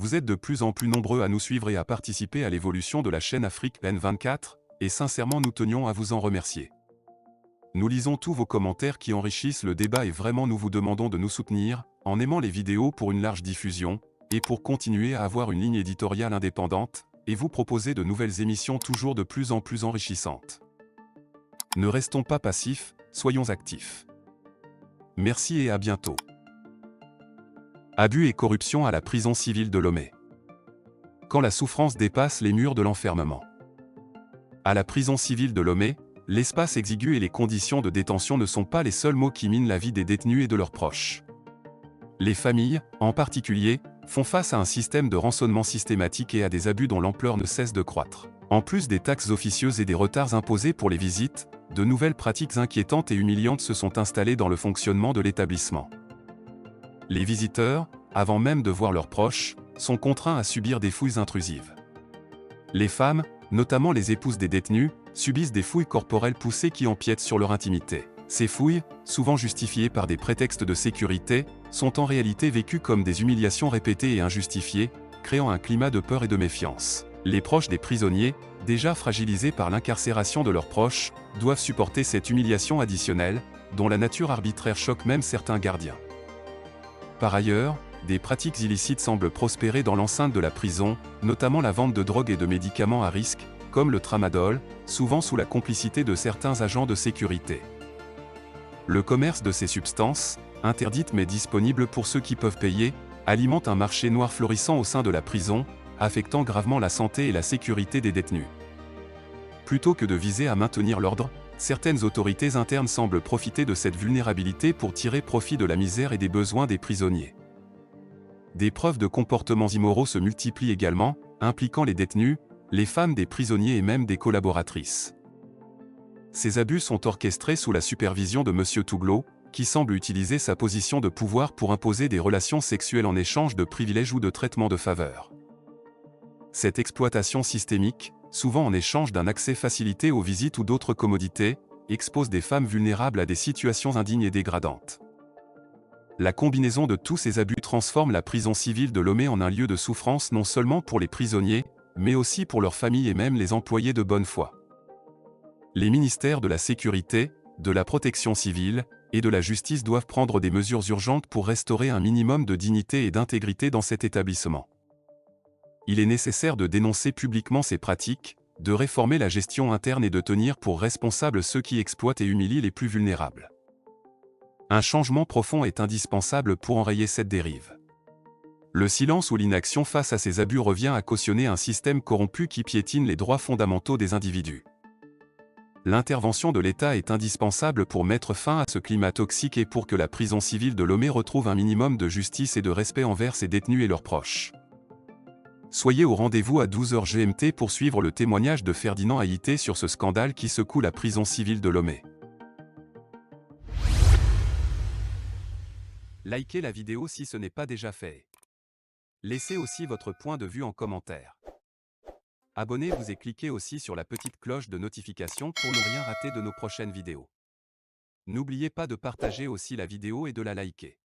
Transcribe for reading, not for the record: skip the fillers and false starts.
Vous êtes de plus en plus nombreux à nous suivre et à participer à l'évolution de la chaîne Afrique N24, et sincèrement nous tenions à vous en remercier. Nous lisons tous vos commentaires qui enrichissent le débat et vraiment nous vous demandons de nous soutenir, en aimant les vidéos pour une large diffusion, et pour continuer à avoir une ligne éditoriale indépendante, et vous proposer de nouvelles émissions toujours de plus en plus enrichissantes. Ne restons pas passifs, soyons actifs. Merci et à bientôt. Abus et corruption à la prison civile de Lomé. Quand la souffrance dépasse les murs de l'enfermement. À la prison civile de Lomé, l'espace exigu et les conditions de détention ne sont pas les seuls maux qui minent la vie des détenus et de leurs proches. Les familles, en particulier, font face à un système de rançonnement systématique et à des abus dont l'ampleur ne cesse de croître. En plus des taxes officieuses et des retards imposés pour les visites, de nouvelles pratiques inquiétantes et humiliantes se sont installées dans le fonctionnement de l'établissement. Les visiteurs, avant même de voir leurs proches, sont contraints à subir des fouilles intrusives. Les femmes, notamment les épouses des détenus, subissent des fouilles corporelles poussées qui empiètent sur leur intimité. Ces fouilles, souvent justifiées par des prétextes de sécurité, sont en réalité vécues comme des humiliations répétées et injustifiées, créant un climat de peur et de méfiance. Les proches des prisonniers, déjà fragilisés par l'incarcération de leurs proches, doivent supporter cette humiliation additionnelle, dont la nature arbitraire choque même certains gardiens. Par ailleurs, des pratiques illicites semblent prospérer dans l'enceinte de la prison, notamment la vente de drogues et de médicaments à risque, comme le tramadol, souvent sous la complicité de certains agents de sécurité. Le commerce de ces substances, interdites mais disponibles pour ceux qui peuvent payer, alimente un marché noir florissant au sein de la prison, affectant gravement la santé et la sécurité des détenus. Plutôt que de viser à maintenir l'ordre, certaines autorités internes semblent profiter de cette vulnérabilité pour tirer profit de la misère et des besoins des prisonniers. Des preuves de comportements immoraux se multiplient également, impliquant les détenus, les femmes des prisonniers et même des collaboratrices. Ces abus sont orchestrés sous la supervision de M. Touglo, qui semble utiliser sa position de pouvoir pour imposer des relations sexuelles en échange de privilèges ou de traitements de faveur. Cette exploitation systémique, souvent en échange d'un accès facilité aux visites ou d'autres commodités, expose des femmes vulnérables à des situations indignes et dégradantes. La combinaison de tous ces abus transforme la prison civile de Lomé en un lieu de souffrance non seulement pour les prisonniers, mais aussi pour leurs familles et même les employés de bonne foi. Les ministères de la Sécurité, de la Protection civile et de la Justice doivent prendre des mesures urgentes pour restaurer un minimum de dignité et d'intégrité dans cet établissement. Il est nécessaire de dénoncer publiquement ces pratiques, de réformer la gestion interne et de tenir pour responsables ceux qui exploitent et humilient les plus vulnérables. Un changement profond est indispensable pour enrayer cette dérive. Le silence ou l'inaction face à ces abus revient à cautionner un système corrompu qui piétine les droits fondamentaux des individus. L'intervention de l'État est indispensable pour mettre fin à ce climat toxique et pour que la prison civile de Lomé retrouve un minimum de justice et de respect envers ses détenus et leurs proches. Soyez au rendez-vous à 12h GMT pour suivre le témoignage de Ferdinand Haïté sur ce scandale qui secoue la prison civile de Lomé. Likez la vidéo si ce n'est pas déjà fait. Laissez aussi votre point de vue en commentaire. Abonnez-vous et cliquez aussi sur la petite cloche de notification pour ne rien rater de nos prochaines vidéos. N'oubliez pas de partager aussi la vidéo et de la liker.